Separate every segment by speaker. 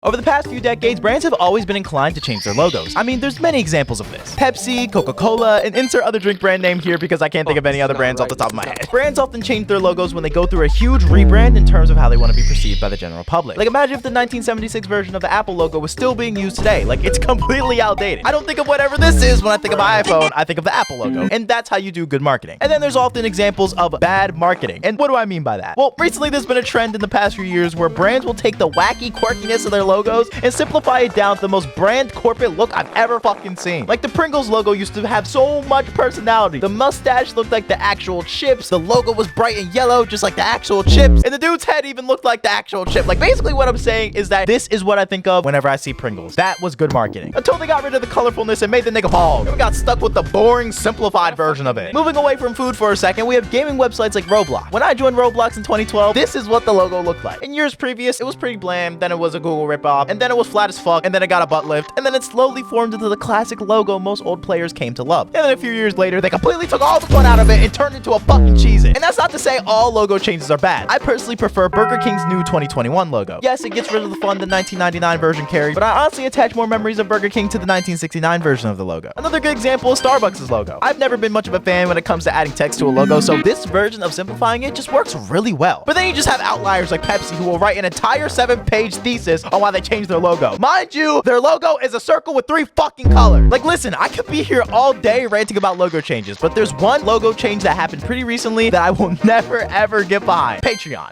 Speaker 1: Over the past few decades, brands have always been inclined to change their logos. I mean, there's many examples of this. Pepsi, Coca-Cola, and insert other drink brand name here because I can't think of any other brands off the top of my head. Brands often change their logos when they go through a huge rebrand in terms of how they want to be perceived by the general public. Like, imagine if the 1976 version of the Apple logo was still being used today. Like, it's completely outdated. I don't think of whatever this is when I think of my iPhone. I think of the Apple logo. And that's how you do good marketing. And then there's often examples of bad marketing. And what do I mean by that? Well, recently there's been a trend in the past few years where brands will take the wacky quirkiness of their logos and simplify it down to the most brand corporate look I've ever fucking seen. Like, the Pringles logo used to have so much personality. The mustache looked like the actual chips. The logo was bright and yellow, just like the actual chips. And the dude's head even looked like the actual chip. Like, basically what I'm saying is that this is what I think of whenever I see Pringles. That was good marketing. Until they got rid of the colorfulness and made the nigga bald. And we got stuck with the boring, simplified version of it. Moving away from food for a second, we have gaming websites like Roblox. When I joined Roblox in 2012, this is what the logo looked like. In years previous, it was pretty bland, then it was a Google ripoff, and then it was flat as fuck, and then it got a butt lift, and then it slowly formed into the classic logo most old players came to love. And then a few years later, they completely took all the fun out of it and turned it into a fucking Cheez-It. And that's not to say all logo changes are bad. I personally prefer Burger King's new 2021 logo. Yes, it gets rid of the fun the 1999 version carried, but I honestly attach more memories of Burger King to the 1969 version of the logo. Another good example is Starbucks' logo. I've never been much of a fan when it comes to adding text to a logo, so this version of simplifying it just works really well. But then you just have outliers like Pepsi who will write an entire 7-page thesis on why they changed their logo. Mind you, their logo is a circle with 3 fucking colors. Like, listen, I could be here all day ranting about logo changes, but there's one logo change that happened pretty recently that I will never ever get behind. Patreon.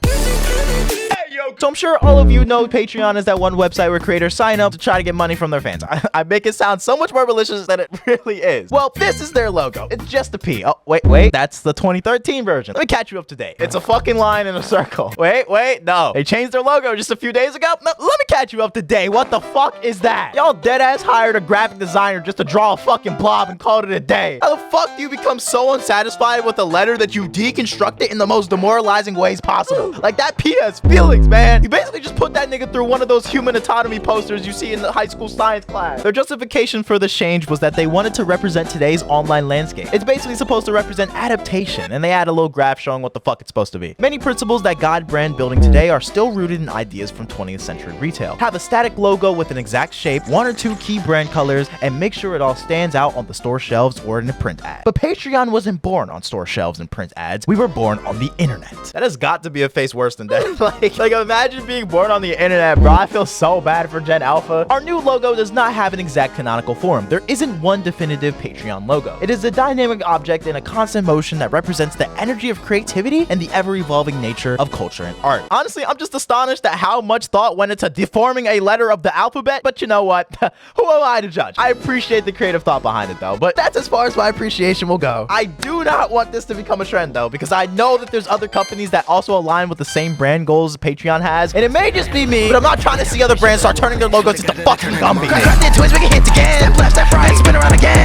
Speaker 1: So I'm sure all of you know Patreon is that one website where creators sign up to try to get money from their fans. I make it sound so much more malicious than it really is. Well, this is their logo. It's just a P. Oh, wait. That's the 2013 version. Let me catch you up to date. It's a fucking line in a circle. Wait, no. They changed their logo just a few days ago. No, let me catch you up to date. What the fuck is that? Y'all deadass hired a graphic designer just to draw a fucking blob and called it a day. How the fuck do you become so unsatisfied with a letter that you deconstruct it in the most demoralizing ways possible? Like, that P has feelings, man. You basically just put that nigga through one of those human anatomy posters you see in the high school science class. Their justification for this change was that they wanted to represent today's online landscape. It's basically supposed to represent adaptation, and they add a little graph showing what the fuck it's supposed to be. Many principles that guide brand building today are still rooted in ideas from 20th century retail. Have a static logo with an exact shape, 1 or 2 key brand colors, and make sure it all stands out on the store shelves or in a print ad. But Patreon wasn't born on store shelves and print ads. We were born on the internet. That has got to be a face worse than that. like imagine being born on the internet, bro. I feel so bad for Gen Alpha. Our new logo does not have an exact canonical form. There isn't one definitive Patreon logo. It is a dynamic object in a constant motion that represents the energy of creativity and the ever-evolving nature of culture and art. Honestly, I'm just astonished at how much thought went into deforming a letter of the alphabet, but you know what? Who am I to judge? I appreciate the creative thought behind it, though, but that's as far as my appreciation will go. I do not want this to become a trend, though, because I know that there's other companies that also align with the same brand goals Patreon has, and it may just be me, but I'm not trying to see other brands start turning their logos into fucking Gumby. Crack that twins, we can hit again. Step left, step right, spin around again.